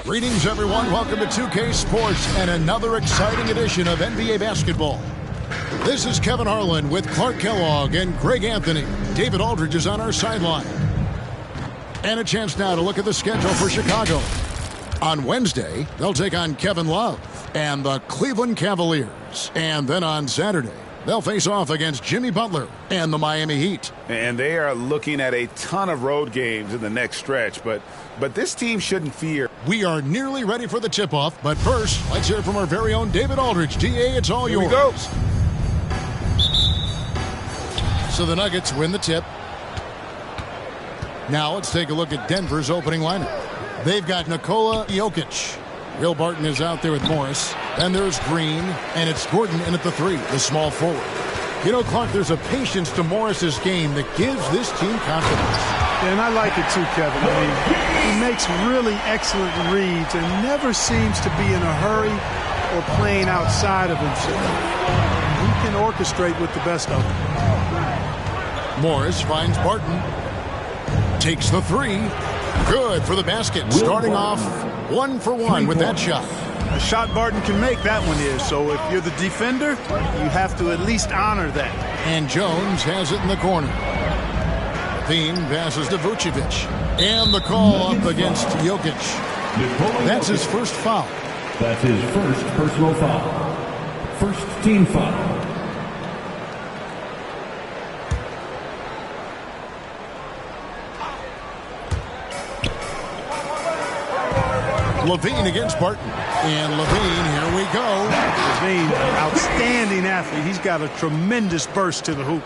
Greetings, everyone. Welcome to 2K Sports and another exciting edition of NBA basketball. This is Kevin Harlan with Clark Kellogg and Greg Anthony. David Aldridge is on our sideline. And a chance now to look at the schedule for Chicago. On Wednesday, they'll take on Kevin Love and the Cleveland Cavaliers. And then on Saturday, they'll face off against Jimmy Butler and the Miami Heat. And they are looking at a ton of road games in the next stretch, but this team shouldn't fear. We are nearly ready for the tip-off, but first, let's hear from our very own David Aldridge. DA, it's all yours. Here we go. So the Nuggets win the tip. Now let's take a look at Denver's opening lineup. They've got Nikola Jokic. Will Barton is out there with Morris. Then there's Green, and it's Gordon in at the 3, the small forward. You know, Clark, there's a patience to Morris's game that gives this team confidence. Yeah, and I like it too, Kevin. I mean, he makes really excellent reads and never seems to be in a hurry or playing outside of himself. He can orchestrate with the best of them. Morris finds Barton. Takes the 3. Good for the basket. Starting off 1 for 1 with that shot. A shot Barton can make, that one is. So if you're the defender, you have to at least honor that. And Jones has it in the corner. Levine passes to Vucevic. And the call up against Jokic. That's his first foul. That's his first personal foul. First team foul. Levine against Barton. And Levine, here we go. Levine, outstanding athlete. He's got a tremendous burst to the hoop.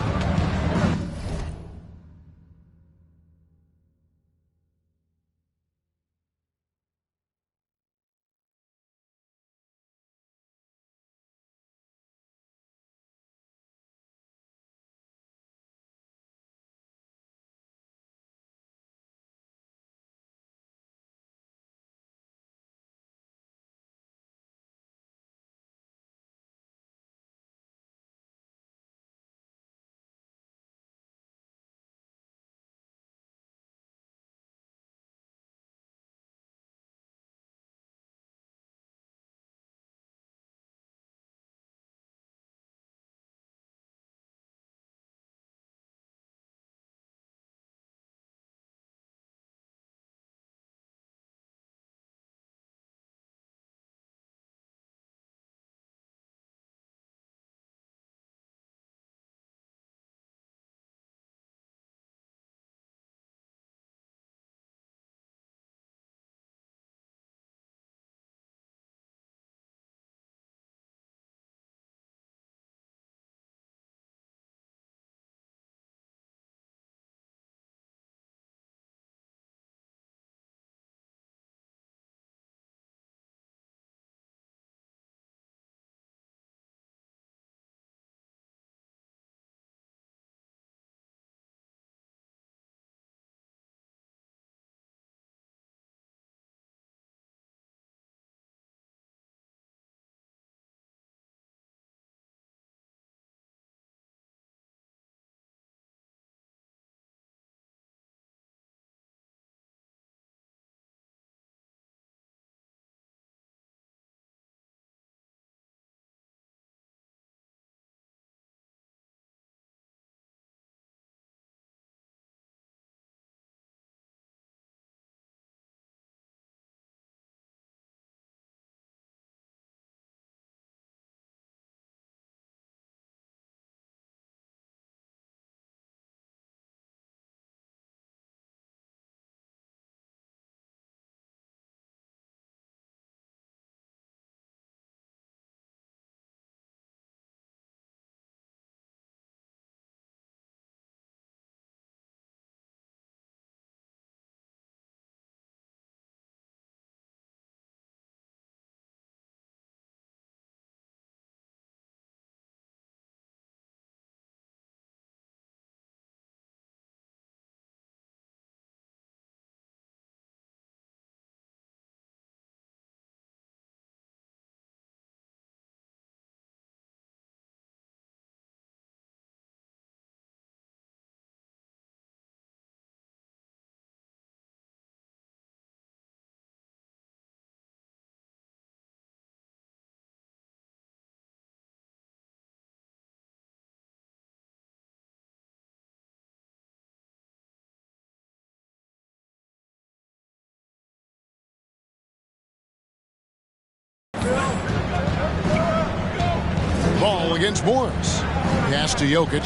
Ball against Morris. Pass to Jokic.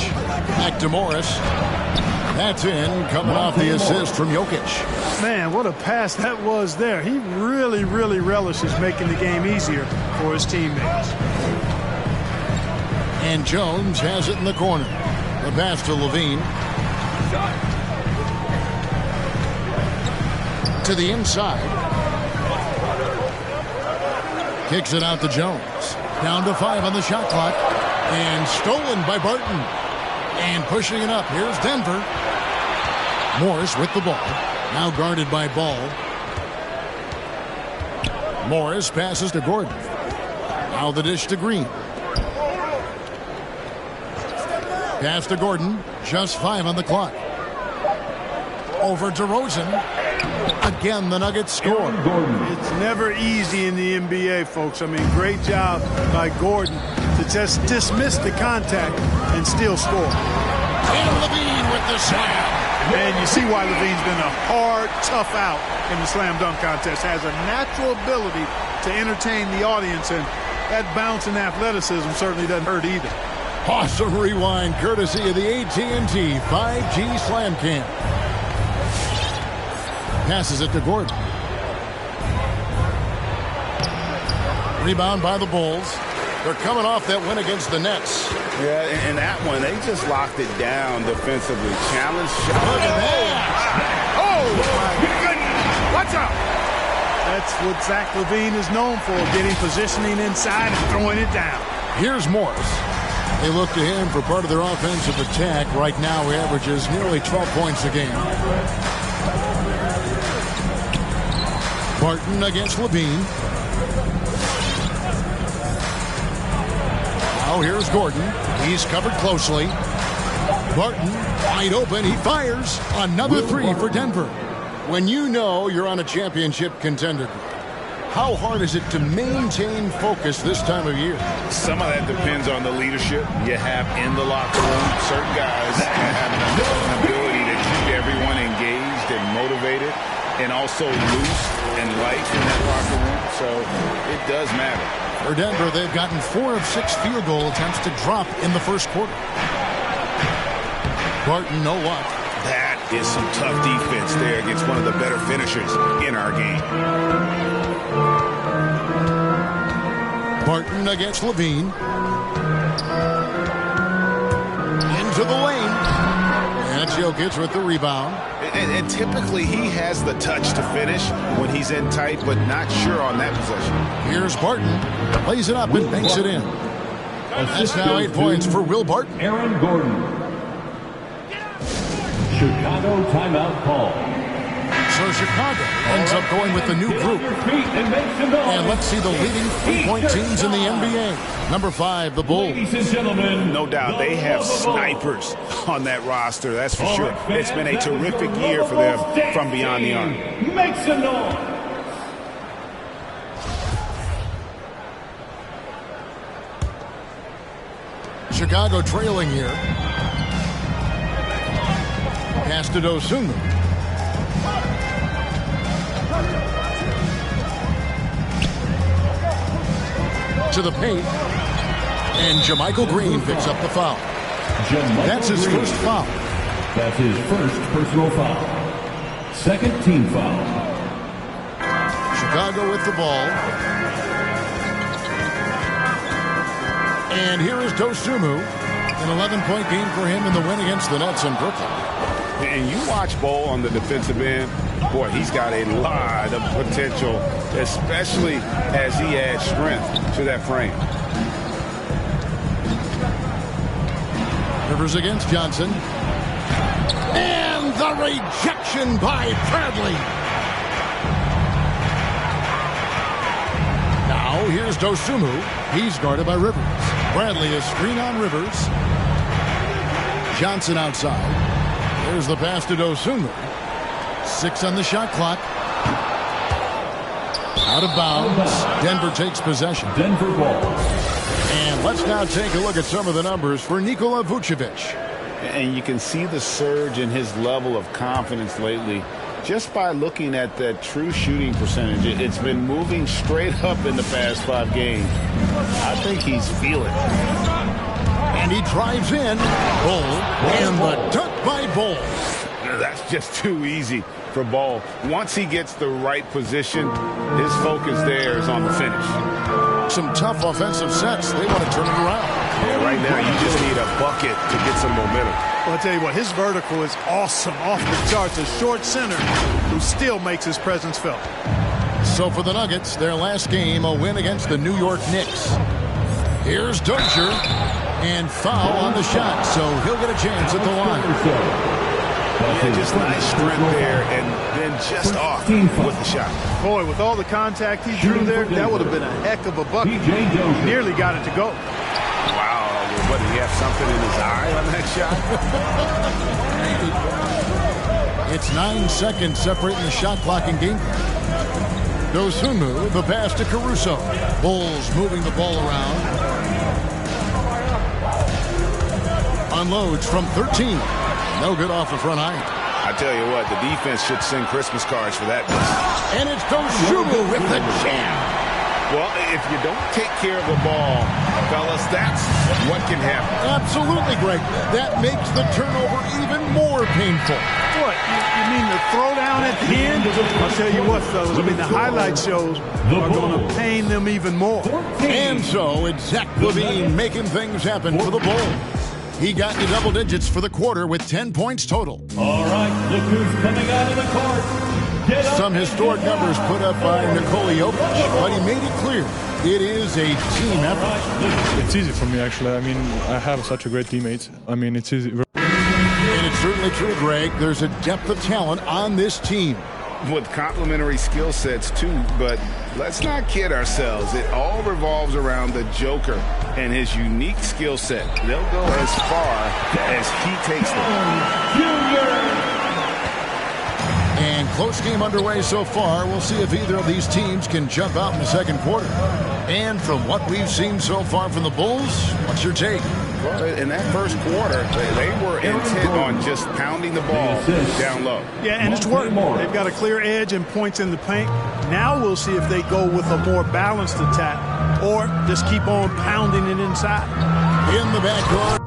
Back to Morris. That's in, coming off the assist from Jokic. Man, what a pass that was there. He really, really relishes making the game easier for his teammates. And Jones has it in the corner. The pass to Levine. To the inside. Kicks it out to Jones. Down to 5 on the shot clock. And stolen by Barton. And pushing it up. Here's Denver. Morris with the ball. Now guarded by Ball. Morris passes to Gordon. Now the dish to Green. Pass to Gordon. Just 5 on the clock. Over to Rosen. Again, the Nuggets score. It's never easy in the NBA, folks. I mean, great job by Gordon to just dismiss the contact and still score. And Levine with the slam. And you see why Levine's been a hard, tough out in the slam dunk contest. Has a natural ability to entertain the audience, and that bounce and athleticism certainly doesn't hurt either. Awesome rewind courtesy of the AT&T 5G Slam Cam. Passes it to Gordon. Rebound by the Bulls. They're coming off that win against the Nets. Yeah, and that one, they just locked it down defensively. Challenge shot. Look at that. Oh, my goodness. Watch out. That's what Zach LaVine is known for, getting positioning inside and throwing it down. Here's Morris. They look to him for part of their offensive attack. Right now, he averages nearly 12 points a game. Barton against Levine. Now here's Gordon. He's covered closely. Barton wide open. He fires. Another 3 for Denver. When you know you're on a championship contender, how hard is it to maintain focus this time of year? Some of that depends on the leadership you have in the locker room. Certain guys have an ability to keep everyone engaged and motivated and also loose and light in that locker room. So it does matter. For Denver, they've gotten 4 of 6 field goal attempts to drop in the first quarter. Barton, no luck. That is some tough defense there against one of the better finishers in our game. Barton against Levine. Into the lane. And Jokic with the rebound. And typically he has the touch to finish when he's in tight, but not sure on that possession. Here's Barton. Plays it up and banks it in. That's now 8 points for Will Barton. Aaron Gordon. Chicago timeout call. So Chicago ends up going with the new group. And let's see the leading 3-point teams in the NBA. Number 5, the Bulls. Ladies and gentlemen, No doubt they have snipers on that roster, that's for sure. It's been a terrific year for them from beyond the arc. Make some noise. Chicago trailing here. Pass to Dosunmu. To the paint. And JaMychal Green picks up the foul. That's his first foul. That's his first personal foul. Second team foul. Chicago with the ball. And here is Dosunmu. An 11-point game for him in the win against the Nets in Brooklyn. And you watch Ball on the defensive end, boy, he's got a lot of potential, especially as he adds strength to that frame. Rivers against Johnson. And the rejection by Bradley. Now here's Dosunmu. He's guarded by Rivers. Bradley is screen on Rivers. Johnson outside. There's the pass to Dosunmu. 6 on the shot clock. Out of bounds. Denver takes possession. Denver ball. And let's now take a look at some of the numbers for Nikola Vucevic. And you can see the surge in his level of confidence lately. Just by looking at the true shooting percentage, it's been moving straight up in the past 5 games. I think he's feeling it. And he drives in. Bol, and the dunk by Bol. That's just too easy for Bol. Once he gets the right position, his focus there is on the finish. Some tough offensive sets. They want to turn it around. Yeah, right now you just need a bucket to get some momentum. Well, I'll tell you what, his vertical is awesome, off the charts. A short center who still makes his presence felt. So for the Nuggets, their last game, a win against the New York Knicks. Here's Dozier, and foul on the shot, so he'll get a chance at the line. Yeah, just nice strength there, and then just off with the shot. Boy, with all the contact he drew there, that would have been a heck of a bucket. He nearly got it to go. Wow, what, did he have something in his eye on that shot? It's 9 seconds separating the shot clock and game. Dosunmu, the pass to Caruso. Bulls moving the ball around. Unloads from 13. No good off the front height. I tell you what, the defense should send Christmas cards for that. And it's Dosunmu with the jam. Well, if you don't take care of the ball, fellas, that's what can happen. Absolutely, Greg. That makes the turnover even more painful. What? You mean the throwdown at the end? I'll tell you what, fellas. I mean, the highlight shows are going to pain them even more. And so it's Zach LaVine making things happen for the Bulls. He got to double digits for the quarter with 10 points total. All right, look who's coming out of the court. Some historic numbers put up by Nikola Jokic, but he made it clear it is a team effort. It's easy for me, actually. I mean, I have such a great teammate. I mean, it's easy. And it's certainly true, Greg. There's a depth of talent on this team. With complementary skill sets, too, but let's not kid ourselves. It all revolves around the Joker and his unique skill set. They'll go as far as he takes them. And close game underway so far. We'll see if either of these teams can jump out in the second quarter. And from what we've seen so far from the Bulls, what's your take? Well, in that first quarter, they were intent on just pounding the ball down low. Yeah, and it's worked. They've got a clear edge and points in the paint. Now we'll see if they go with a more balanced attack or just keep on pounding it inside. In the backcourt.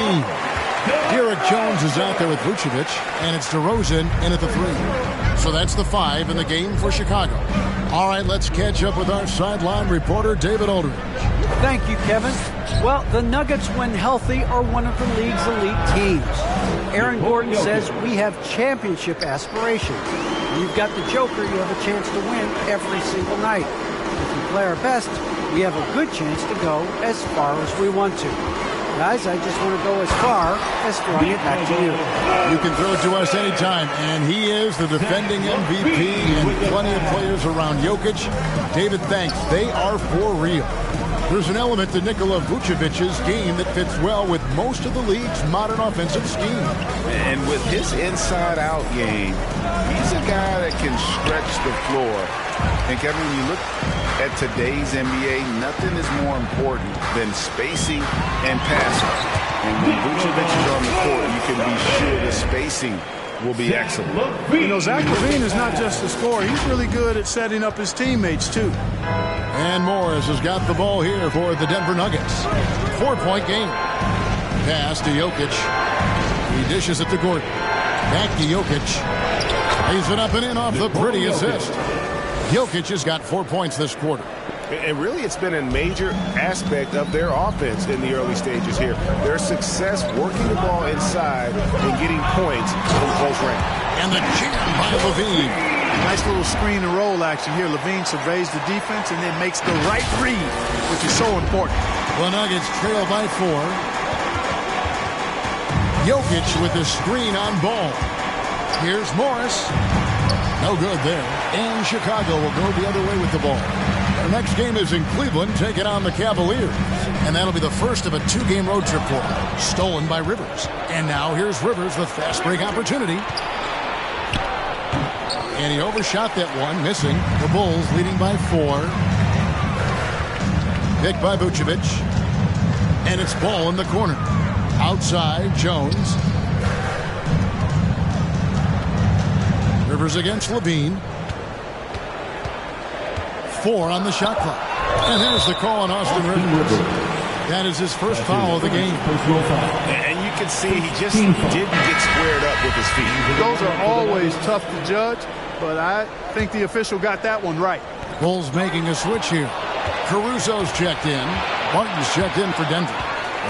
LaVine. Derek Jones is out there with Vucevic, and it's DeRozan in at the 3. So that's the 5 in the game for Chicago. All right, let's catch up with our sideline reporter, David Aldridge. Thank you, Kevin. Well, the Nuggets, when healthy, are one of the league's elite teams. Aaron Gordon says we have championship aspirations. When you've got the Joker, you have a chance to win every single night. If we play our best, we have a good chance to go as far as we want to. Guys, I just want to go as far as throwing it back to you. You can throw it to us anytime, and he is the defending MVP and plenty of players around Jokic. David, thanks. They are for real. There's an element to Nikola Vucevic's game that fits well with most of the league's modern offensive scheme. And with his inside-out game, he's a guy that can stretch the floor. And Kevin, when you look at today's NBA, nothing is more important than spacing and passing. And when Vucevic is on the court, you can be sure the spacing will be excellent. You know, Zach LaVine is not just a scorer. He's really good at setting up his teammates, too. And Morris has got the ball here for the Denver Nuggets. 4-point game. Pass to Jokic. He dishes it to Gordon. Back to Jokic. Lays it up and in off the pretty assist. Jokic has got 4 points this quarter. And really, it's been a major aspect of their offense in the early stages here. Their success working the ball inside and getting points from close range. And the jam by LaVine. Nice little screen and roll action here. LaVine surveys the defense and then makes the right read, which is so important. The Nuggets trail by 4. Jokic with the screen on ball. Here's Morris. No good there. And Chicago will go the other way with the ball. Our next game is in Cleveland, taking on the Cavaliers. And that'll be the first of a 2-game road trip for them, stolen by Rivers. And now here's Rivers with fast break opportunity. And he overshot that one, missing. The Bulls leading by 4. Picked by Vucevic. And it's ball in the corner. Outside, Jones. Rivers against LaVine. 4 on the shot clock. And there's the call on Austin Rivers. That is his first foul of the game. And you can see he just didn't get squared up with his feet. Those are always tough to judge, but I think the official got that one right. Bulls making a switch here. Caruso's checked in. Martin's checked in for Denver.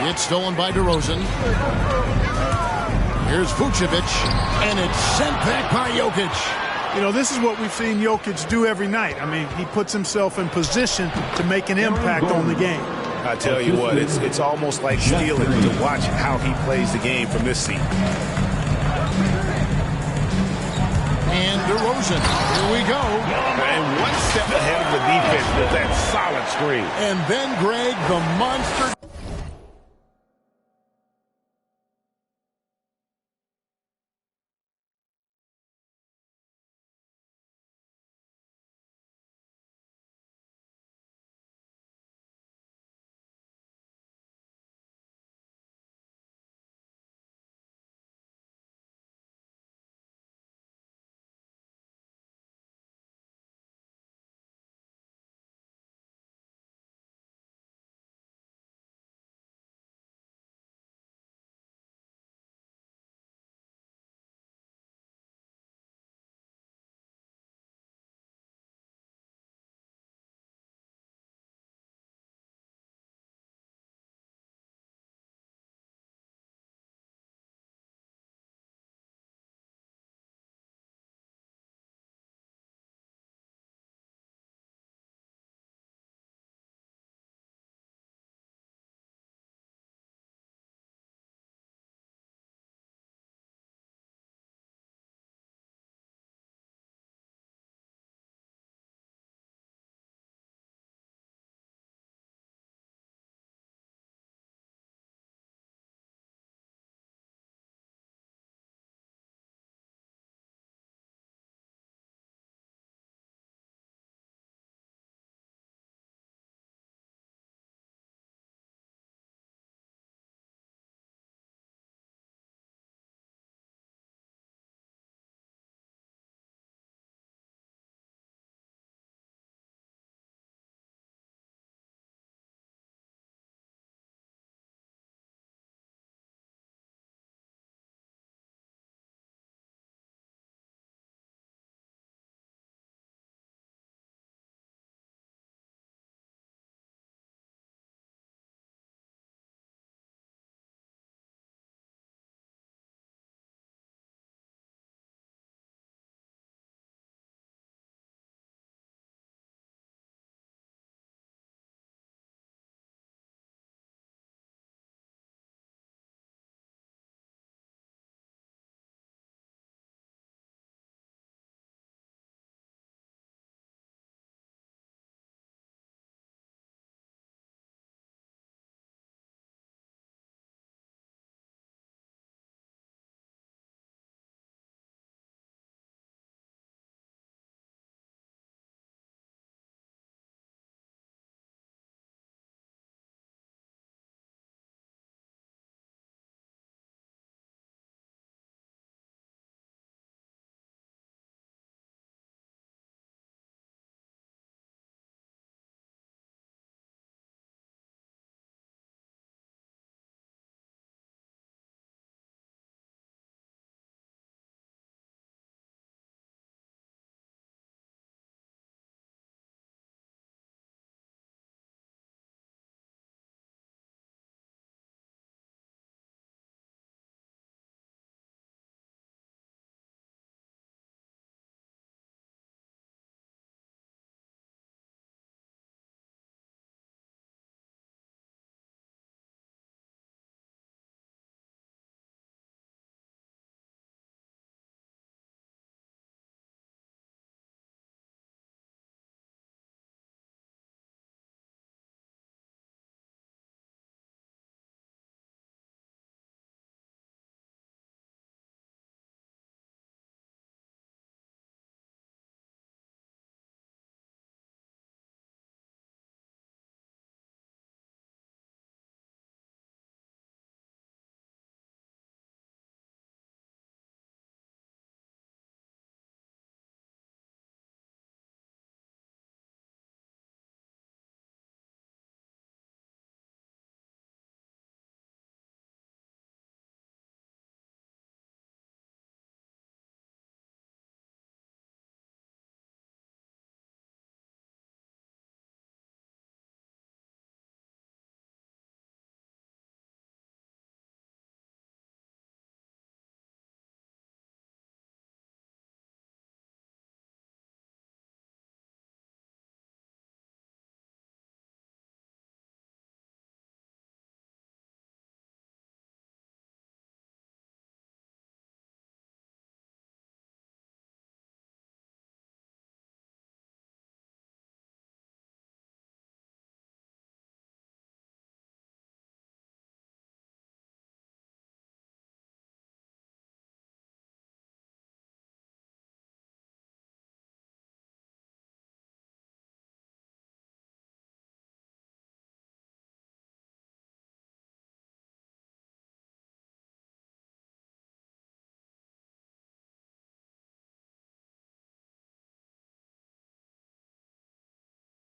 It's stolen by DeRozan. Here's Vucevic, and it's sent back by Jokic. You know, this is what we've seen Jokic do every night. I mean, he puts himself in position to make an impact on the game. I tell you what, it's almost like stealing to watch how he plays the game from this seat. And DeRozan, here we go. And one step ahead of the defense with that solid screen. And then, Greg, the monster